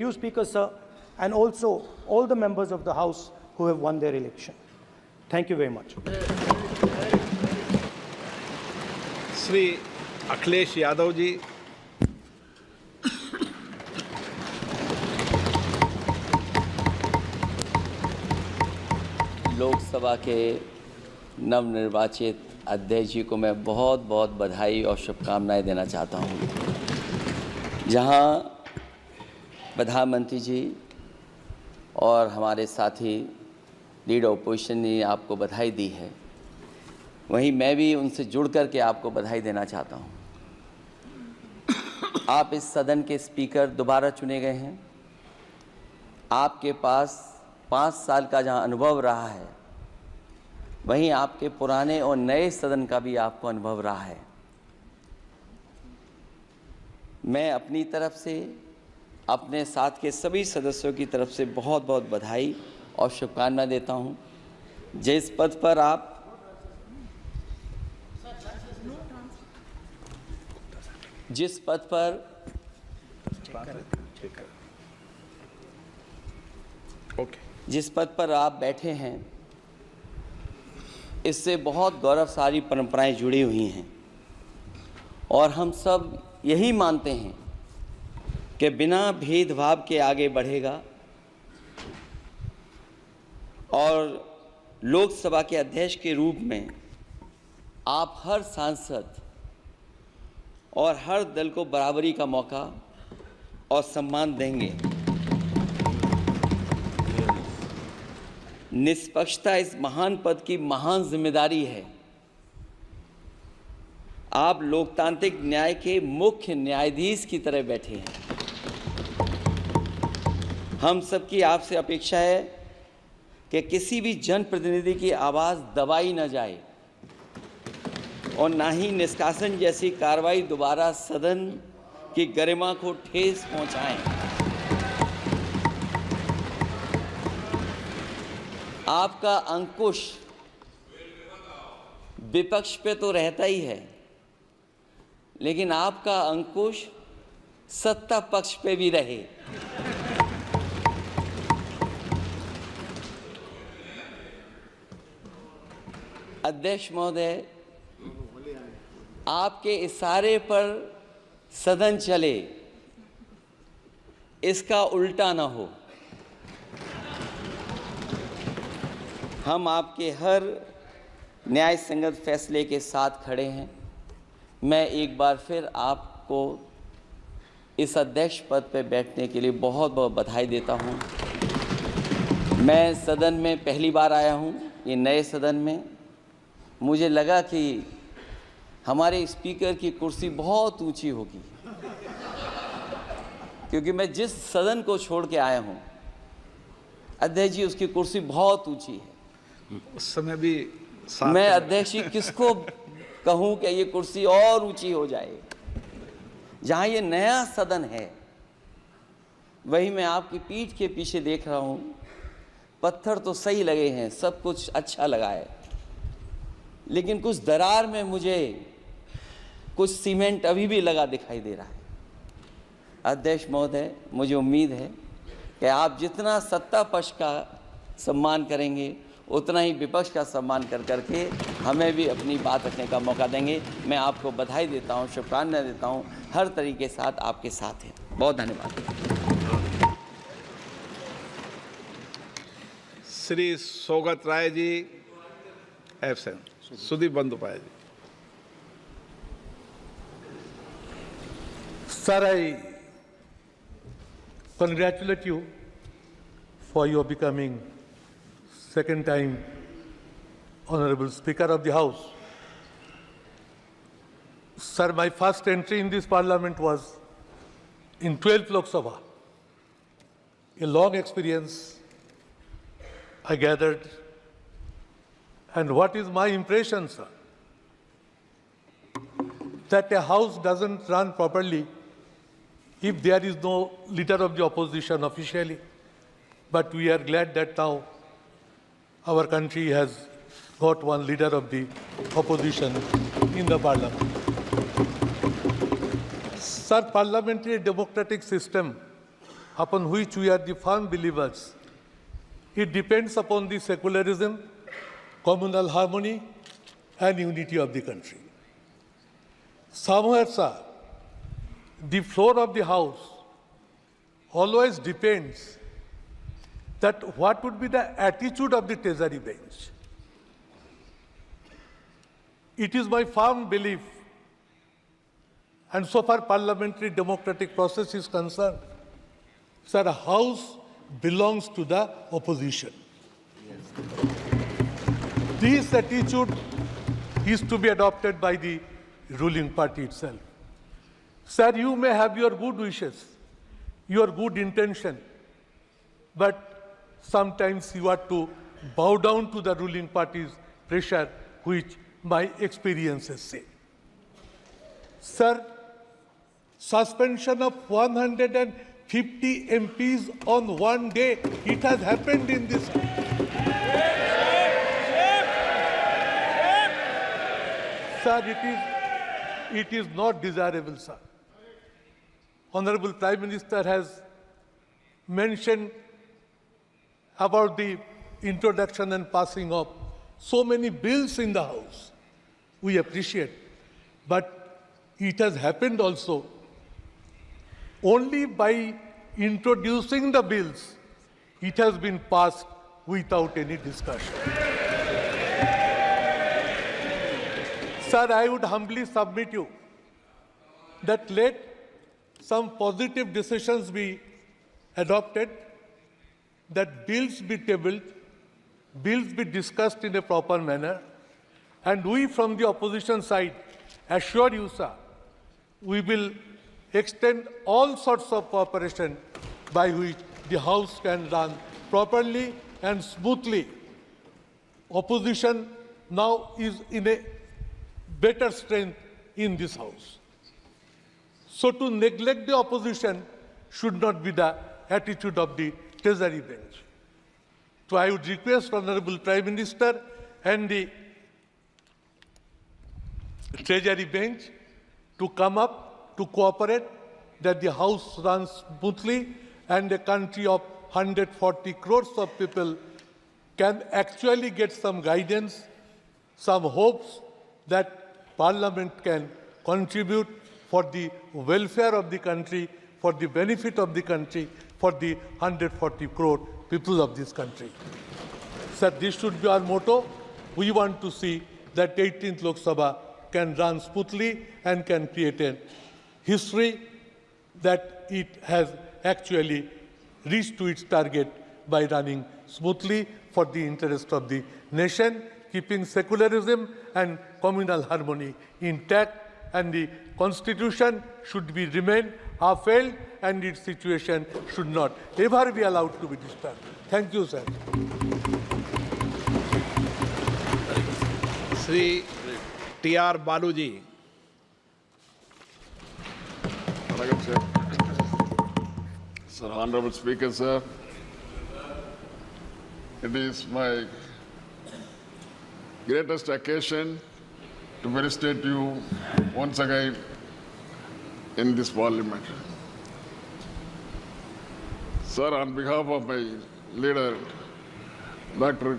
you, Speaker, sir, and also all the members of the House who have won their election. Thank you very much. Shri Akhilesh Yadav ji. Lok Sabha के नवनिर्वाचित अध्यक्ष जी को मैं बहुत बहुत बधाई और शुभकामनाएं देना चाहता हूं। जहां प्रधानमंत्री जी और हमारे साथी लीडर ऑपोजिशन ने आपको बधाई दी है, वहीं मैं भी उनसे जुड़ कर के आपको बधाई देना चाहता हूं। आप इस सदन के स्पीकर दोबारा चुने गए हैं। आपके पास 5 साल का जहां अनुभव रहा है, वहीं आपके पुराने और नए सदन का भी आपको अनुभव रहा है। मैं अपनी तरफ से, अपने साथ के सभी सदस्यों की तरफ से बहुत बहुत बधाई और शुभकामनाएं देता हूं। जिस पद पर आप जिस पद पर आप बैठे हैं, इससे बहुत गौरवशाली परंपराएं जुड़ी हुई हैं और हम सब यही मानते हैं कि बिना भेदभाव के आगे बढ़ेगा और लोकसभा के अध्यक्ष के रूप में आप हर सांसद और हर दल को बराबरी का मौका और सम्मान देंगे। निष्पक्षता इस महान पद की महान जिम्मेदारी है। आप लोकतांत्रिक न्याय के मुख्य न्यायाधीश की तरह बैठे हैं। हम सबकी आपसे अपेक्षा है कि किसी भी जनप्रतिनिधि की आवाज़ दबाई न जाए और ना ही निष्कासन जैसी कार्रवाई दोबारा सदन की गरिमा को ठेस पहुंचाएं। आपका अंकुश विपक्ष पे तो रहता ही है, लेकिन आपका अंकुश सत्ता पक्ष पे भी रहे। अध्यक्ष महोदय, आपके इशारे पर सदन चले, इसका उल्टा ना हो। हम आपके हर न्याय संगत फैसले के साथ खड़े हैं। मैं एक बार फिर आपको इस अध्यक्ष पद पर बैठने के लिए बहुत बहुत बधाई देता हूं। मैं सदन में पहली बार आया हूं, ये नए सदन में। मुझे लगा कि हमारे स्पीकर की कुर्सी बहुत ऊंची होगी, क्योंकि मैं जिस सदन को छोड़ के आया हूं, अध्यक्ष जी, उसकी कुर्सी बहुत ऊंची है। उस समय भी मैं अध्यक्ष जी किसको कहूं कि ये कुर्सी और ऊंची हो जाए। जहां ये नया सदन है, वही मैं आपकी पीठ के पीछे देख रहा हूं, पत्थर तो सही लगे हैं, सब कुछ अच्छा लगा है, लेकिन कुछ दरार में मुझे कुछ सीमेंट अभी भी लगा दिखाई दे रहा है। अध्यक्ष महोदय, मुझे उम्मीद है कि आप जितना सत्ता पक्ष का सम्मान करेंगे, उतना ही विपक्ष का सम्मान कर करके हमें भी अपनी बात रखने का मौका देंगे। मैं आपको बधाई देता हूं, शुभकामनाएं देता हूं, हर तरीके के साथ आपके साथ हैं। बहुत धन्यवाद। Shri Saugata Roy ji absent. Sudip Bandyopadhyay ji. Sir, I congratulate you for your becoming second time Honorable Speaker of the House. Sir, my first entry in this Parliament was in 12th Lok Sabha. A long experience I gathered. And what is my impression, sir? That a house doesn't run properly if there is no leader of the opposition officially. But we are glad that now our country has got one leader of the opposition in the parliament. Sir, parliamentary democratic system upon which we are the firm believers. It depends upon the secularism, communal harmony, and unity of the country. Somewhere, sir, the floor of the House always depends that what would be the attitude of the Treasury bench. It is my firm belief, and so far parliamentary democratic process is concerned, sir, a House belongs to the opposition. This attitude is to be adopted by the ruling party itself. Sir, you may have your good wishes, your good intention, but sometimes you have to bow down to the ruling party's pressure, which my experiences say. Sir, suspension of 150 MPs on one day, it has happened in this House. Sir, it is not desirable, sir. Honorable Prime Minister has mentioned about the introduction and passing of so many bills in the House. We appreciate. But it has happened also only by introducing the bills, it has been passed without any discussion. Sir, I would humbly submit you that let some positive decisions be adopted, that bills be tabled, bills be discussed in a proper manner, and we from the opposition side assure you, sir, we will extend all sorts of cooperation by which the House can run properly and smoothly. Opposition now is in a better strength in this House. So to neglect the opposition should not be the attitude of the Treasury bench. So I would request Honorable Prime Minister and the Treasury bench to come up, to cooperate, that the House runs smoothly and a country of 140 crores of people can actually get some guidance, some hopes that Parliament can contribute for the welfare of the country, for the benefit of the country, for the 140 crore people of this country. Sir, this should be our motto. We want to see that 18th Lok Sabha can run smoothly and can create a history that it has actually reached to its target by running smoothly for the interest of the nation, keeping secularism and communal harmony intact, and the Constitution should be remain upheld and its situation should not ever be allowed to be disturbed. Thank you, sir. Sri T.R. Baluji. Sir, Honorable Speaker, sir, it is my greatest occasion to felicitate you once again in this Parliament. Sir, on behalf of my leader, Dr.